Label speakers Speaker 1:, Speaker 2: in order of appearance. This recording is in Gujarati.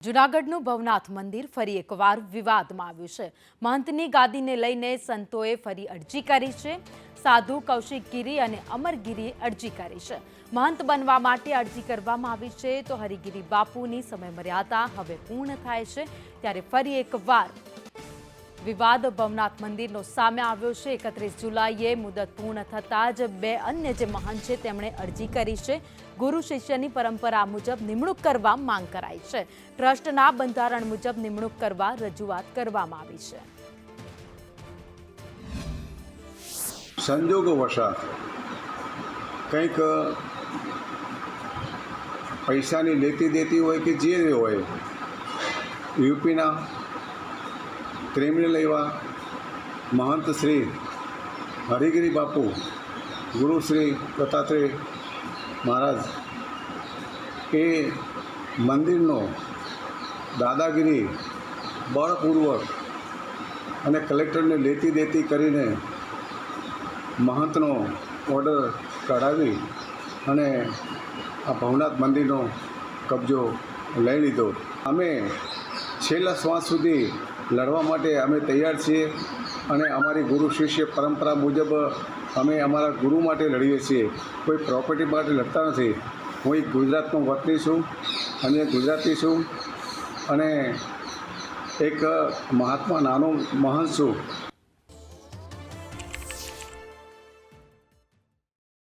Speaker 1: જૂનાગઢનું ભવનાથ મંદિર ફરી એકવાર વિવાદમાં આવ્યું છે। મહંતની ગાદીને લઈને સંતોએ ફરી અરજી કરી છે। સાધુ કૌશિક ગિરી અને અમર ગિરીએ અરજી કરી છે। મહંત બનવા માટે અરજી કરવામાં આવી છે તો હરિગિરી બાપુની સમયમર્યાદા હવે પૂર્ણ થાય છે ત્યારે ફરી એકવાર વિવાદ ભવનાથ મંદિરનો સામે આવ્યો છે। 31 જુલાઈએ મુદત પૂર્ણ થતાં જ બે અન્ય જે મહંત છે તેમણે અરજી કરી છે। ગુરુ શિષ્યની પરંપરા મુજબ નિમણૂક કરવા માંગ કરાઈ છે। ટ્રસ્ટના બંધારણ મુજબ નિમણૂક કરવા રજૂઆત કરવામાં આવી છે।
Speaker 2: સંજોગોવશાત કંઈક પૈસાની લેતી દેતી હોય કે જે હોય, યુપીના ક્રિમિનલ એવા મહંત શ્રી હરિગિરી બાપુ, ગુરુ શ્રી દત્તાત્રેય મહારાજ એ મંદિરનો દાદાગીરી બળપૂર્વક અને કલેક્ટરને લેતી દેતી કરીને મહંતનો ઓર્ડર કઢાવી અને આ ભવનાથ મંદિરનો કબજો લઈ લીધો। અમે છેલ્લા શ્વાસ સુધી લડવા માટે અમે તૈયાર છીએ અને અમારી ગુરુ શિષ્ય પરંપરા મુજબ અમે અમારા ગુરુ માટે લડીએ છીએ, કોઈ પ્રોપર્ટી માટે લડતા નથી। હું એક ગુજરાતનો વતની છું અને ગુજરાતી છું અને એક મહાત્મા નાનો મહંત છું।